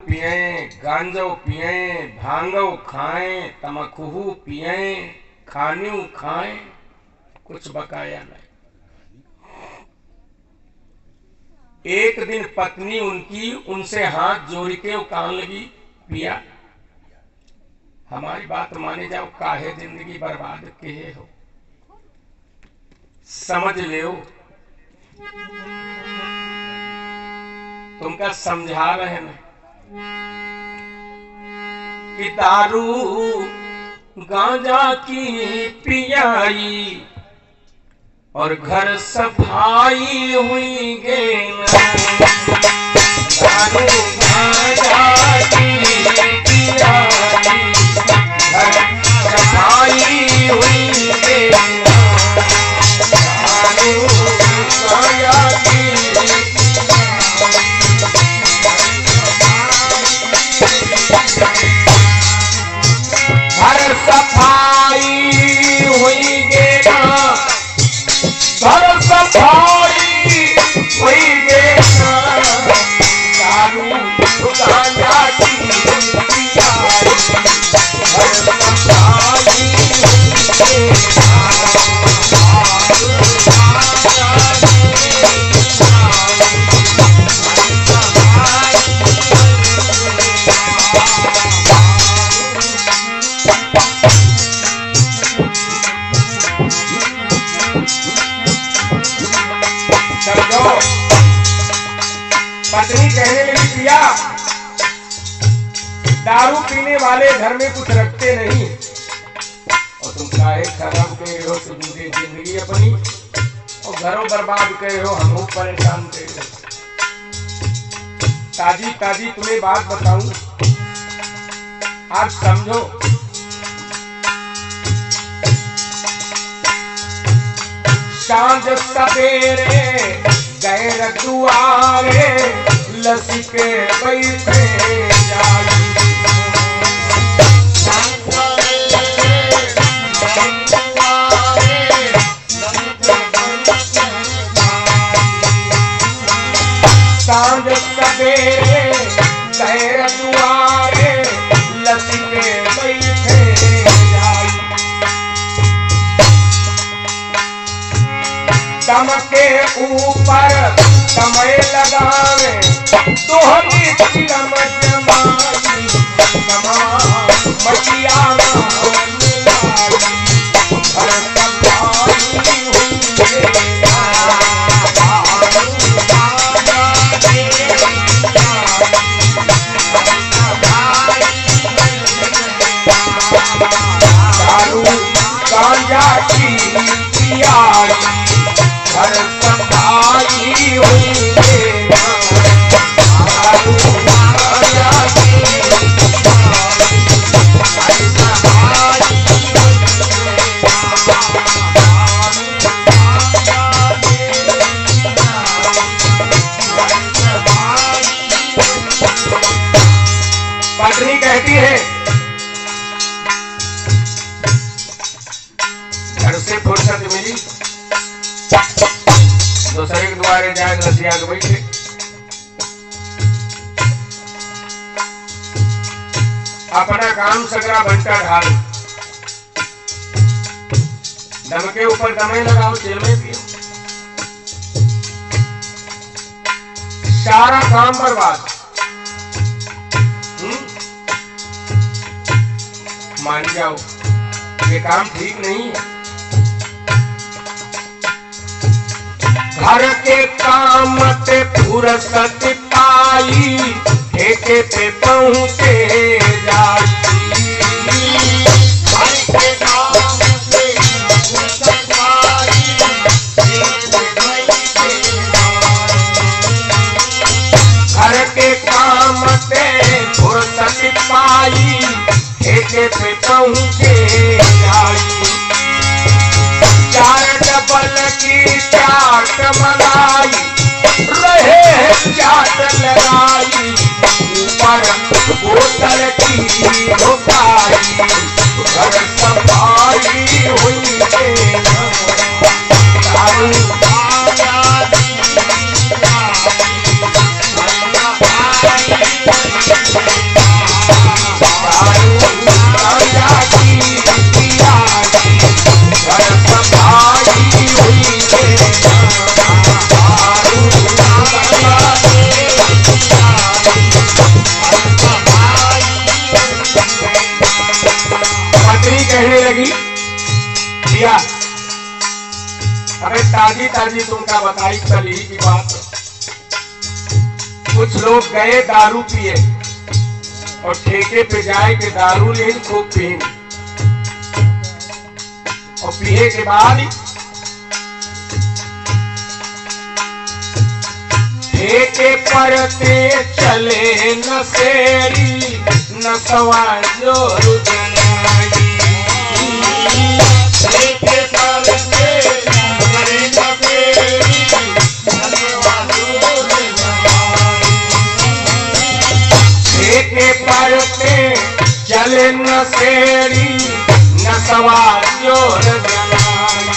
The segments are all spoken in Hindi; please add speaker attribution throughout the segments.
Speaker 1: पिए, गांजो पिए, भांगो खाएं, तमखू पिए, खान्यू खाएं, कुछ बकाया नहीं। एक दिन पत्नी उनकी उनसे हाथ जोड़ के कान लगी, पिया हमारी बात माने जाओ, काहे जिंदगी बर्बाद किए हो, समझ ले तुमका समझा रहे हैं कि दारू गांजा की पियाई और घर सफाई हुई गे, दारू गांजा की पियाई घर सफाई हुई गे, दारू गांजा की घर सफाई हुई गे, घर सफाई हुई गे, दारू गांजा की पियाई घर सफाई हुई गे, पत्नी कहने लगी, पिया दारू पीने वाले घर में कुछ रखते नहीं और तुम काहे खराब कह रहे हो तुमने जिंदगी अपनी और घरों बर्बाद कह रहे हो, हम परेशान कह रहे हो। ताजी ताजी तुम्हें बात बताऊं, आप समझो। सांझ सवेरे गए रखुआरे लसी के बैठे जाई, सांझ सवेरे गए रखुआरे लसी के बैठे जाई, दम के ऊपर समय लगावे दोहरी चिरम जमाई, मटिया घर सफाई हुई दारू गांजा की पियाई घर सफाई हुई गे, दारू गांजा की पत्नी कहती है, घर से फुर्सत मिली दूसरे के द्वारे जाए रसिया के बैठे, अपना काम सगरा बंटा ढाल, दम के ऊपर दमे लगाओ, तेल में पियो, सारा काम बर्बाद। मान जाओ ये काम ठीक नहीं है। घर के काम पे फुर्सत पाई, ठेके पे पहुँचे जाई, घर के काम पे फुर्सत पाई, घर के काम पे फुर्सत पाई, ठेके पे पहुँचे जाई, चार डबल की चाट मलाई रहे चाट लगाई, ऊपर बोतल की ढुकाई, घर सफाई हुई गे, दारू गांजा की पियाई घर सफाई हुई गे। भैया अरे ताजी ताजी तुमका बताई कल ही की बात। कुछ लोग गए दारू पिए और ठेके पे जाए के दारू ले खूब पीन और पिए के बाद ठेके परते चले नशेड़ी नसवा जोर जनाई। ठेके परते चले नशेड़ी नसवा जोर जनाई। ठेके परते चले नशेड़ी नसवा जोर जनाई।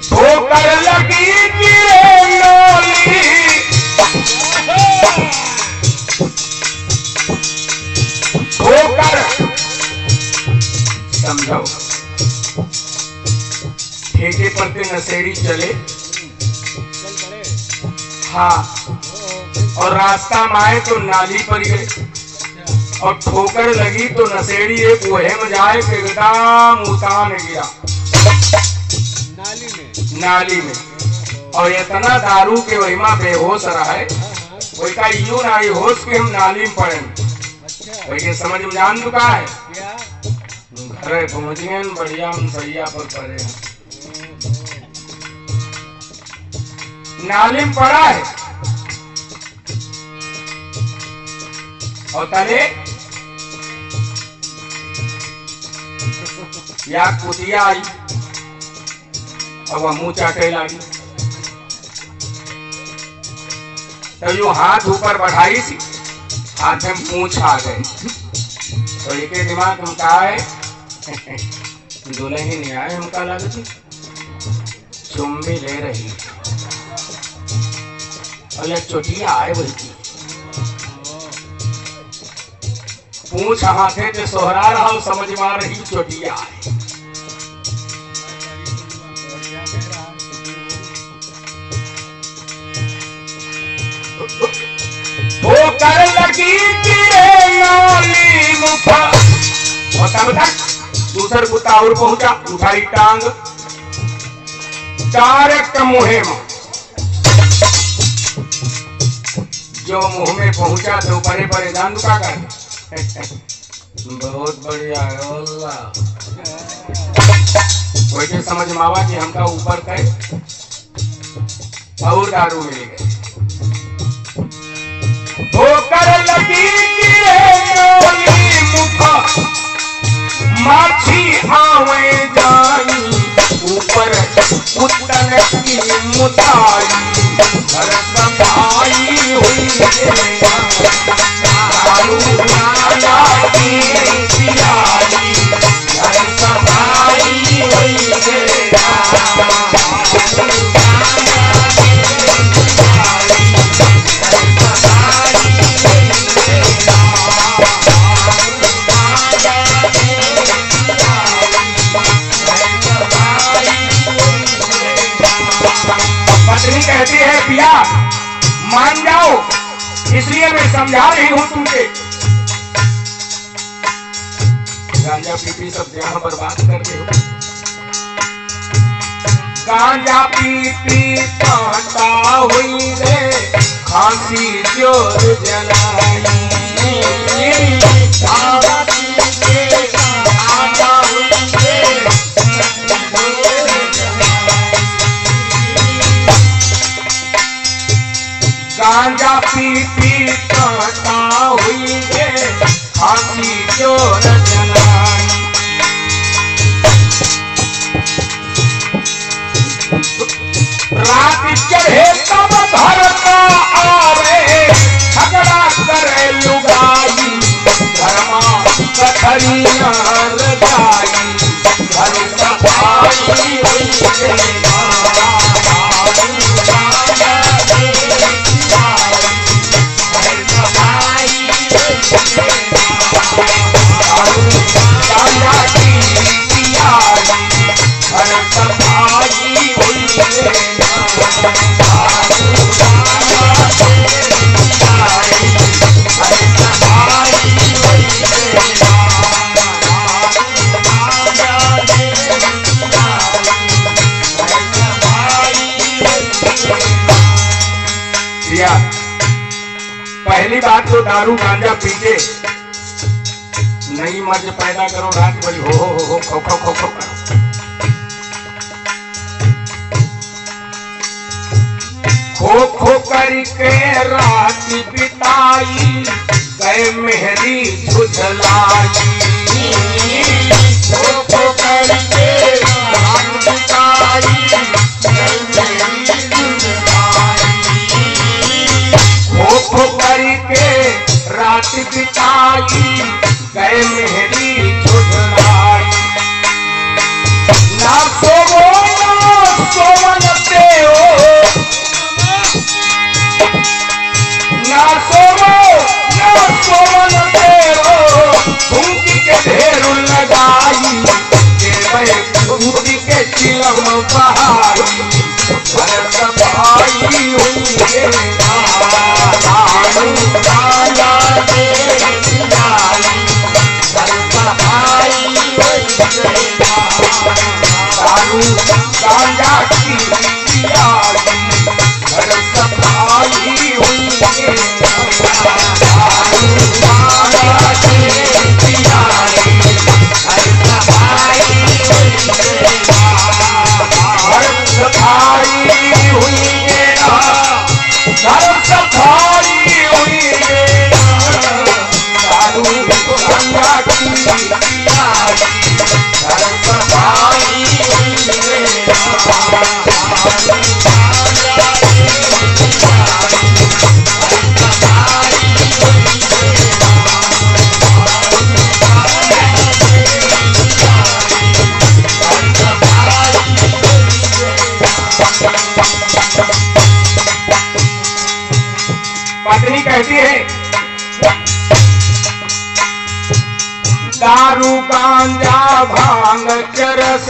Speaker 1: ठोकर लगी गिरे लोली ठोकर समझो ठेके पर ते नशेड़ी चले हाँ और रास्ता में आए तो नाली पर गए और ठोकर लगी तो नशेड़ी एक वहे में जाए के एकदम उतान गया नाली में और इतना दारू के वही में बेहोश रहा है वही का यूं ना होश के हम नाली में पड़े वही के समझ में जान चुका है घर पहुंच गए बढ़िया हम सैया पर पड़े नाली में पड़ा है और तले या कुतिया आई और वह मुंह चाटे लगी तो यो हाथ ऊपर बढ़ाई थी हाथ में पूंछ आ गए तो एक दिमाग हम कहा है दुल्हन ही नहीं आए हमका लगती चुम्बी ले रही और चोटिया आए वही थी पूंछ हाथे से सोहरा रहा समझ में आ रही चोटिया आए। ठोकर लगी गिरे नाली मुखा और तब तक दूसर कुत्ता और पहुंचा उठाई टांग डायरेक्ट मुहे में जो मुंह में पहुंचा तो परे परे जान दुका कर बहुत बढ़िया वैसे समझ मावा कि हमका ऊपर गए और दारू मिल गए। ठोकर लगी गिरे मुखा माछी आवे जाई ऊपर कुत्तन की मुताई घर संभाई हुई दारू नाला की पियाई घर संभाई हुई कहती है पिया मान जाओ इसलिए मैं समझा रही हूं तुमसे। गांजा पी सब यहाँ पर बात करते हो गांजा पी कांटा हुई रे खांसी जोर जलाई गांजा पी कांटा हुई रे खांसी जोर जलाई। रात चढ़े तब घर का आवे झगड़ा करे लुगाई घरमा कथरिया रजाई घर सफाई हुई भैया पहली बात तो दारू गांजा पी के नई मर्ज पैदा करो, रात भर हो खो खो खो खो करो। खो खो करके रात बिताई गए मेहरी झुझलाई। खो खो करके रात बिताई गए मेहरी झुझलाई। खो खो करके रात बिताई गए मेहरी झुझलाई। ना सोवो ना सोवन देओ, ना सोवो ना सोवन देओ, घूंटी के ढेर लगाई के चिलम बहाई। घर सफाई हुई गे दारू गांजा के पिलाई। घर सफाई हुई गे दारू गांजा की पिलाई। घर सफाई हुई गे दारू गांजा की पिलाई। घर सफाई हुई गे घर सफाई हुई गे घर सफाई हुई गे दारू गांजा की पिलाई। घर सफाई हुई गे पत्नी कहती है दारू गांजा भांग चरस